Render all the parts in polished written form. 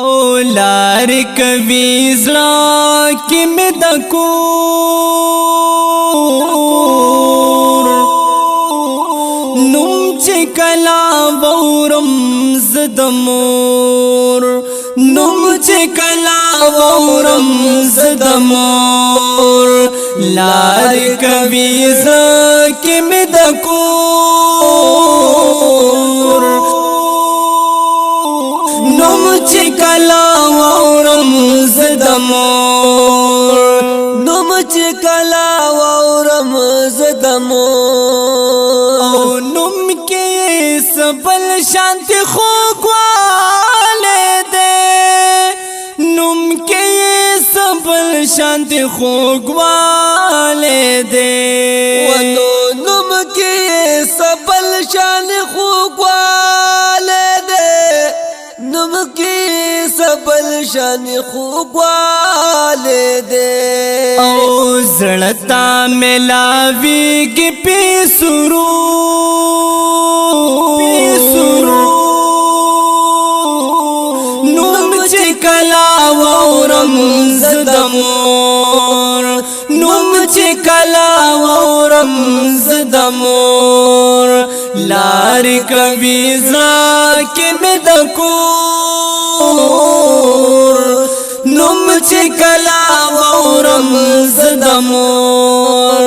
او لار کوي زړه کې مې د کور نوم چې کلا وورم زد مور نوم چې کلا وورم زد مور لار کوي زړه کې مې د کور نوم چې کلا وورم زد مور نوم چې کلا وورم زد مور او نوم کې سبل شانتی خوږواله دے نوم کې سبل شانتی خوږواله دے ونو نوم کې سبل شان خوږواله دے نوم کې سبل شان خوږواله دے او زړتا ملاویږي په سرور نوم چې کلا وورم زد مور نوم چې کلا وورم زد مور لار کوي زکه مې د کور نوم چې کلا وورم زد مور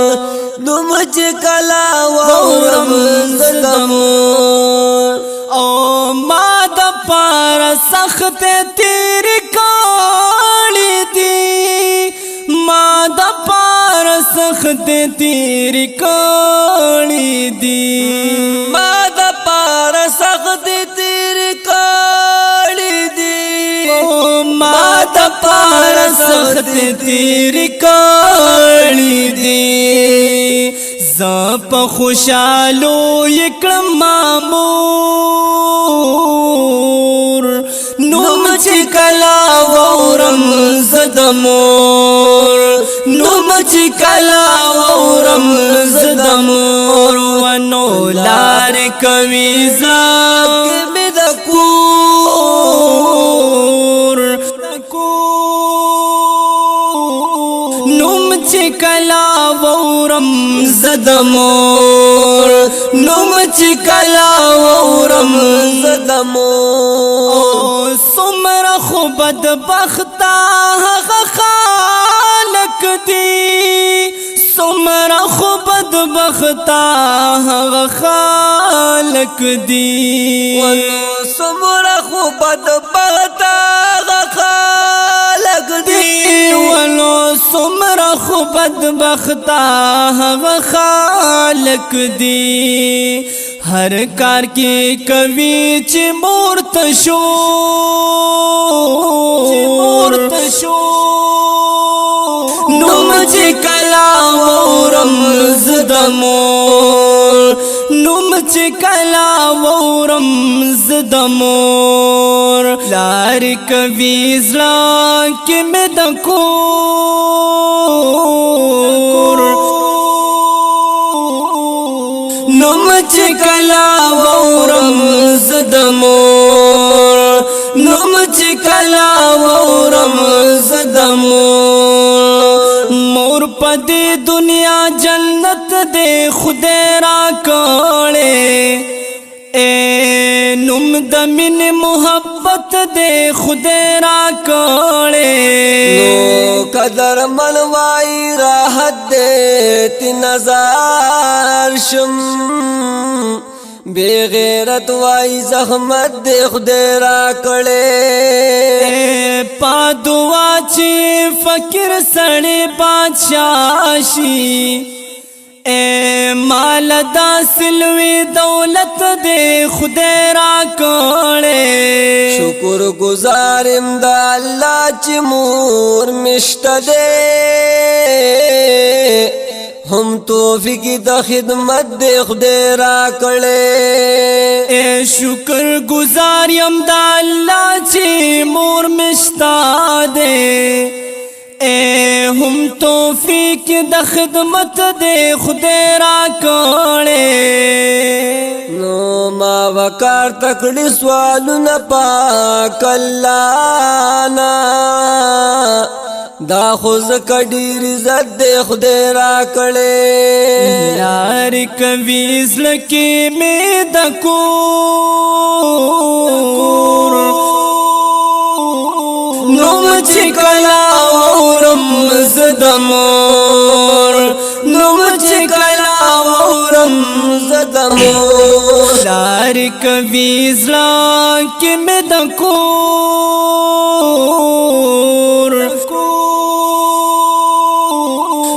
نوم چې کلا وورم زد مور او ما د پار سخت تیر کالی دی ما د پار سخت تیر کالی دی ما د پار سخت تیر کالی دی ما د پار سخت تیر کالی دی زپ خوشالو یکړم مامور نوم چې کلا وورم زد مور نوم چې کلا وورم زد مور ونو لار کوي زکه مې د کور نوم چې کلا وورم زد مور نوم چې کلا وورم زد مور سمره خو بدبختا هغه خالق دی سمره خو بدبختا هغه خالق دی سمره خو بدبختا هغه خالق دی ولو سمره خو بدبختا هغه خالق دی ہر کار کی کوي چې مورت شو نوم چې کلا وورم زد مور نوم چې کلا وورم زد مور لار کوي زړه کې مې د کور نوم چې کلا وورم زد مور نوم چې کلا وورم زد مور مور پدې دنیا جنت دې خدای را کړې اے نوم د من محبت دې خدای را کړې نو قدر منوای راحت دې تی نظر شم بے غیرت وای زحمت دې خدای را کړې پا دعا چې فقیر سړی بادشاہ شي اے مال دا سلوی دولت دے خدای را کړې شکر گزارم دا الله چې مور مشته دے هم توفیق د خدمت دے خدای را کړې اے شکر گزار یم دا الله چې مور مشتا دے اے هم توفیق د خدمت دې خدای را کړې نو ما وکار تکړی سوالونه پاک الله نا دا خوز کډیر عزت دې خدای را کړې یار کوي زلکی می د کور نوم چې کلا اورم زدمور نوم چې کلا اورم زدمور یار کوي زلکی می د کور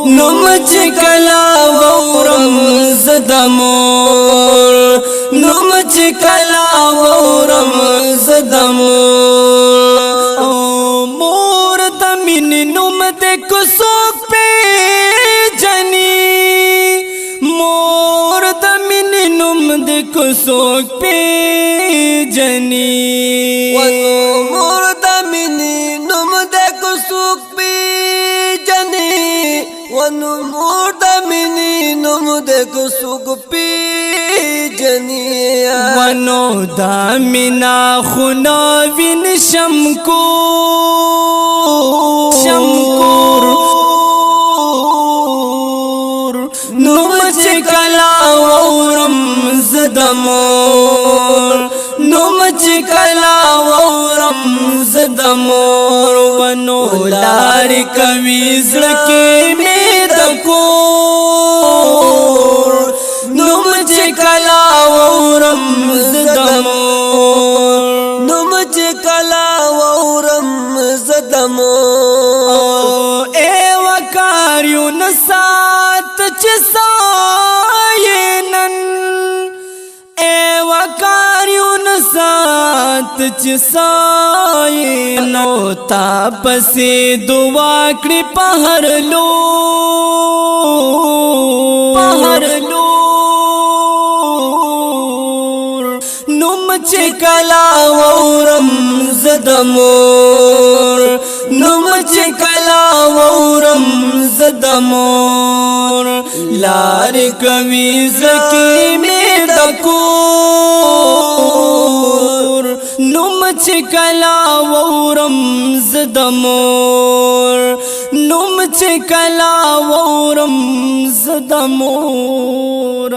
نوم چې کلا وورم زدمور نوم چې کلا وورم زدمور مور د مين نوم دې کو سو په جني مور د مين نوم دې کو سو په جني مور د مين نوم دې کو سو په جني ونو مور د مینې نوم دې کو سوق پی جنیا ونو د مینا خنا وین شمکور نوم چې کلا وورم زدمور نوم چې کلا وورم زدمور ونو لار کوي زړه می د کور نوم چې کلا وورم زدمور نوم چې کلا وورم زدمور اے وکاریو نسات چې ساینن اے وکاریو نسات چې ساینو تا پسې دعا کړې پهر لور نوم چې کلا وورم زدمور نوم چې کلا وورم زدمور لار کوي زکی می د کور نوم چې کلا وورم زدمور نوم چې کلا وورم زدمور